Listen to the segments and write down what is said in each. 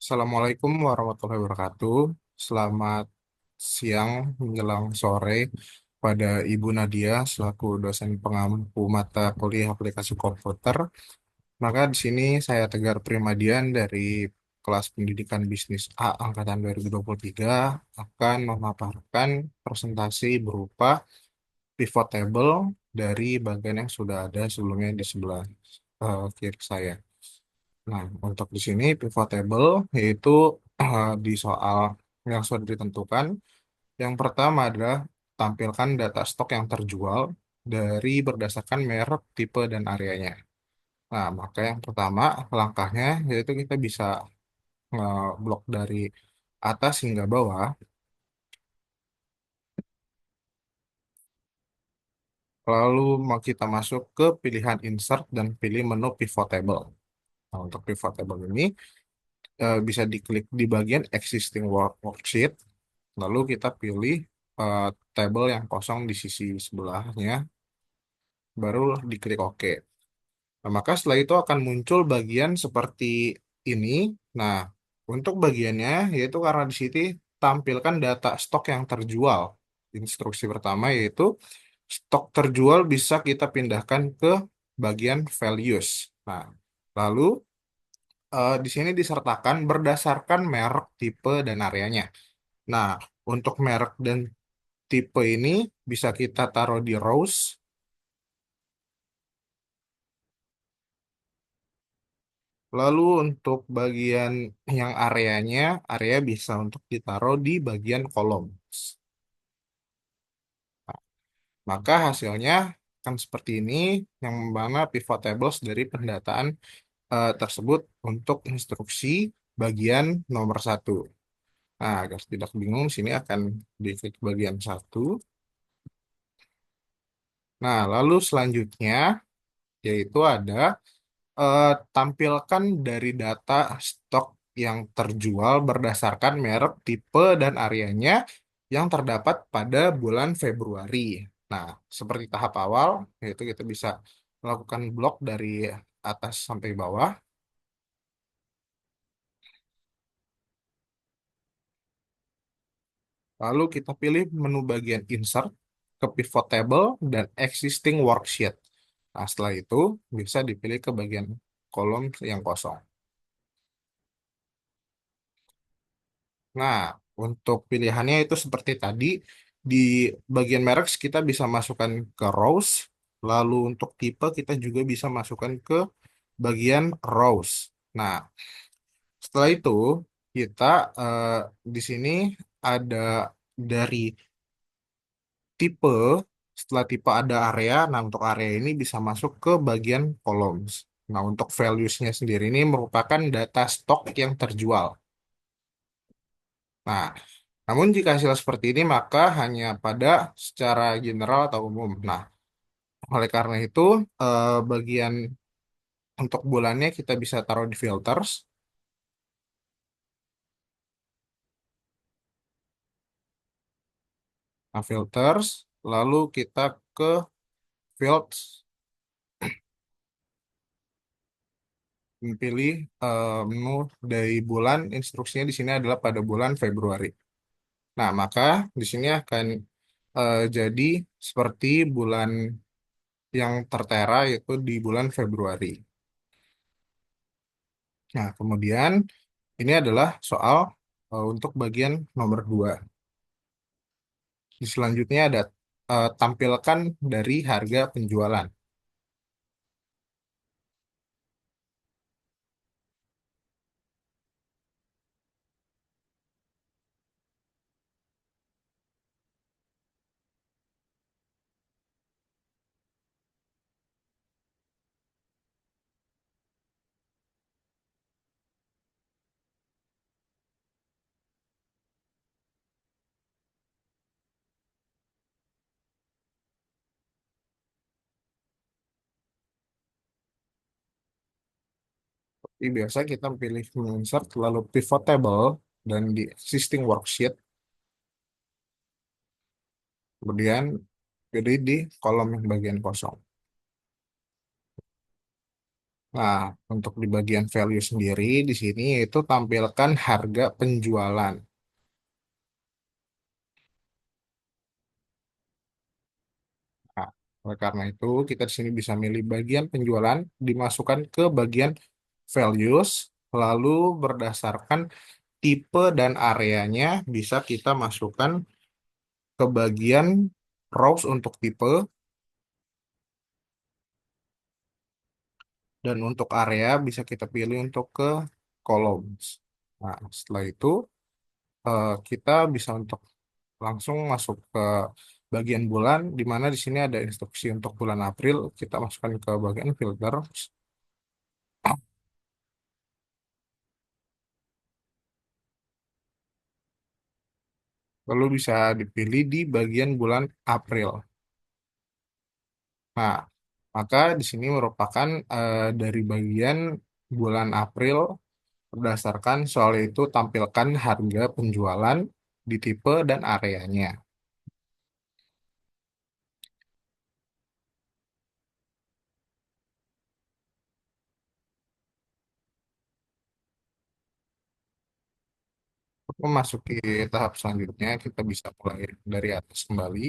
Assalamualaikum warahmatullahi wabarakatuh. Selamat siang menjelang sore pada Ibu Nadia selaku dosen pengampu mata kuliah aplikasi komputer. Maka di sini saya Tegar Primadian dari kelas pendidikan bisnis A angkatan 2023 akan memaparkan presentasi berupa pivot table dari bagian yang sudah ada sebelumnya di sebelah kiri saya. Nah, untuk di sini pivot table yaitu di soal yang sudah ditentukan. Yang pertama adalah tampilkan data stok yang terjual dari berdasarkan merek, tipe, dan areanya. Nah, maka yang pertama langkahnya yaitu kita bisa blok dari atas hingga bawah, lalu mau kita masuk ke pilihan insert dan pilih menu pivot table. Nah, untuk pivot table ini bisa diklik di bagian existing worksheet. Lalu kita pilih eh, tabel yang kosong di sisi sebelahnya, baru diklik OK. Nah, maka setelah itu akan muncul bagian seperti ini. Nah, untuk bagiannya yaitu karena di sini tampilkan data stok yang terjual. Instruksi pertama yaitu stok terjual bisa kita pindahkan ke bagian values. Nah, lalu di sini disertakan berdasarkan merek, tipe, dan areanya. Nah, untuk merek dan tipe ini bisa kita taruh di rows, lalu untuk bagian yang areanya, area bisa untuk ditaruh di bagian kolom. Maka hasilnya akan seperti ini, yang mana pivot tables dari pendataan tersebut untuk instruksi bagian nomor satu. Nah, agar tidak bingung, sini akan diklik bagian satu. Nah, lalu selanjutnya yaitu ada eh, tampilkan dari data stok yang terjual berdasarkan merek, tipe, dan areanya yang terdapat pada bulan Februari. Nah, seperti tahap awal, yaitu kita bisa melakukan blok dari atas sampai bawah. Lalu kita pilih menu bagian Insert ke Pivot Table dan Existing Worksheet. Nah, setelah itu bisa dipilih ke bagian kolom yang kosong. Nah, untuk pilihannya itu seperti tadi, di bagian merek kita bisa masukkan ke rows, lalu untuk tipe kita juga bisa masukkan ke bagian rows. Nah, setelah itu kita eh, di sini ada dari tipe, setelah tipe ada area, nah untuk area ini bisa masuk ke bagian columns. Nah, untuk values-nya sendiri ini merupakan data stok yang terjual. Nah, namun jika hasil seperti ini maka hanya pada secara general atau umum. Nah, oleh karena itu bagian untuk bulannya kita bisa taruh di filters. Nah, filters, lalu kita ke fields, pilih menu dari bulan. Instruksinya di sini adalah pada bulan Februari. Nah, maka di sini akan jadi seperti bulan yang tertera yaitu di bulan Februari. Nah, kemudian ini adalah soal untuk bagian nomor 2. Di selanjutnya ada tampilkan dari harga penjualan. Jadi biasa kita pilih insert lalu pivot table dan di existing worksheet, kemudian pilih di kolom yang bagian kosong. Nah, untuk di bagian value sendiri di sini itu tampilkan harga penjualan. Nah, oleh karena itu kita di sini bisa milih bagian penjualan dimasukkan ke bagian values, lalu berdasarkan tipe dan areanya bisa kita masukkan ke bagian rows untuk tipe dan untuk area bisa kita pilih untuk ke columns. Nah, setelah itu kita bisa untuk langsung masuk ke bagian bulan, di mana di sini ada instruksi untuk bulan April. Kita masukkan ke bagian filter, lalu bisa dipilih di bagian bulan April. Nah, maka di sini merupakan dari bagian bulan April berdasarkan soal itu tampilkan harga penjualan di tipe dan areanya. Untuk memasuki tahap selanjutnya, kita bisa mulai dari atas kembali,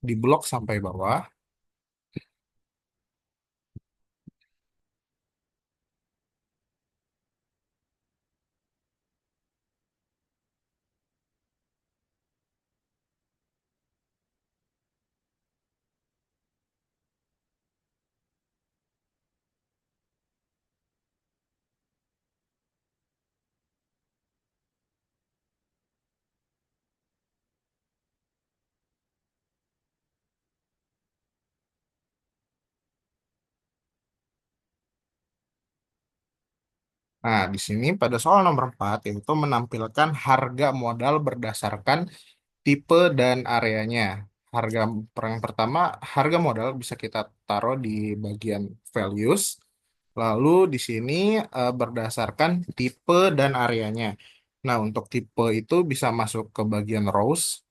di blok sampai bawah. Nah, di sini pada soal nomor 4 itu menampilkan harga modal berdasarkan tipe dan areanya. Harga yang pertama, harga modal bisa kita taruh di bagian values. Lalu di sini berdasarkan tipe dan areanya. Nah, untuk tipe itu bisa masuk ke bagian rows.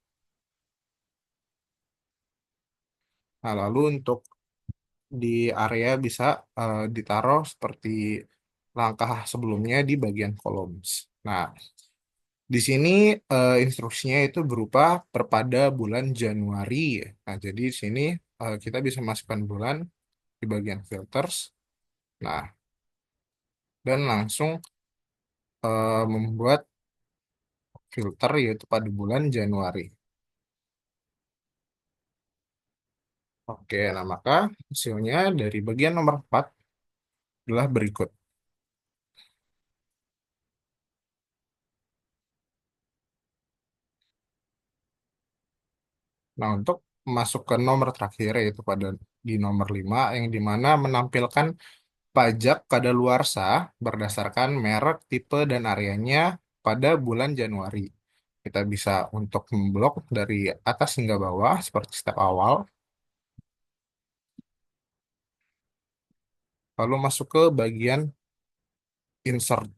Nah, lalu untuk di area bisa ditaruh seperti langkah sebelumnya di bagian columns. Nah, di sini instruksinya itu berupa perpada bulan Januari. Nah, jadi di sini kita bisa masukkan bulan di bagian filters. Nah, dan langsung membuat filter yaitu pada bulan Januari. Oke, nah maka hasilnya dari bagian nomor 4 adalah berikut. Nah, untuk masuk ke nomor terakhir yaitu pada di nomor 5 yang dimana menampilkan pajak kadaluarsa berdasarkan merek, tipe, dan areanya pada bulan Januari. Kita bisa untuk memblok dari atas hingga bawah seperti step awal, lalu masuk ke bagian insert.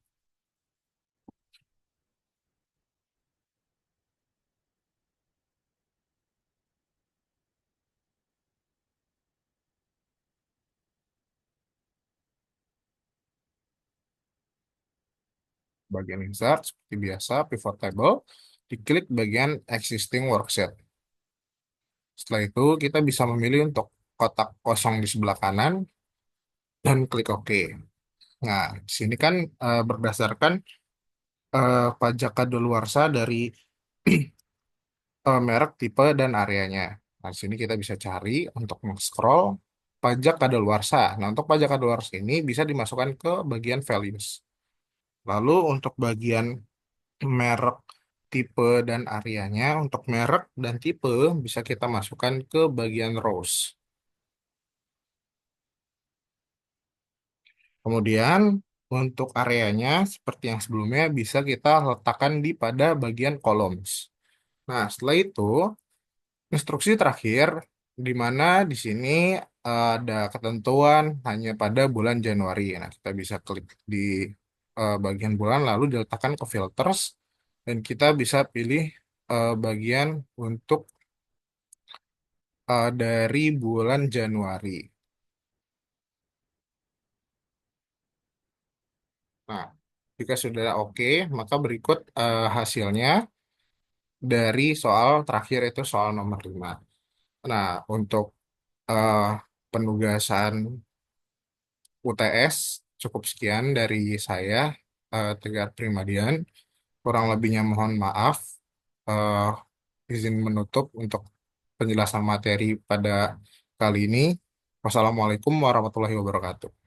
Bagian insert seperti biasa, pivot table, diklik bagian existing worksheet. Setelah itu kita bisa memilih untuk kotak kosong di sebelah kanan dan klik OK. Nah, di sini kan berdasarkan pajak kadaluarsa dari merek, tipe, dan areanya. Nah, di sini kita bisa cari untuk scroll pajak kadaluarsa. Nah, untuk pajak kadaluarsa ini bisa dimasukkan ke bagian values. Lalu untuk bagian merek, tipe, dan areanya, untuk merek dan tipe bisa kita masukkan ke bagian rows. Kemudian untuk areanya, seperti yang sebelumnya, bisa kita letakkan di pada bagian columns. Nah, setelah itu, instruksi terakhir, di mana di sini ada ketentuan hanya pada bulan Januari. Nah, kita bisa klik di bagian bulan, lalu diletakkan ke filters, dan kita bisa pilih bagian untuk dari bulan Januari. Nah, jika sudah oke, maka berikut hasilnya dari soal terakhir itu soal nomor 5. Nah, untuk eh, penugasan UTS cukup sekian dari saya, Tegar Primadian. Kurang lebihnya mohon maaf. Eh, izin menutup untuk penjelasan materi pada kali ini. Wassalamualaikum warahmatullahi wabarakatuh.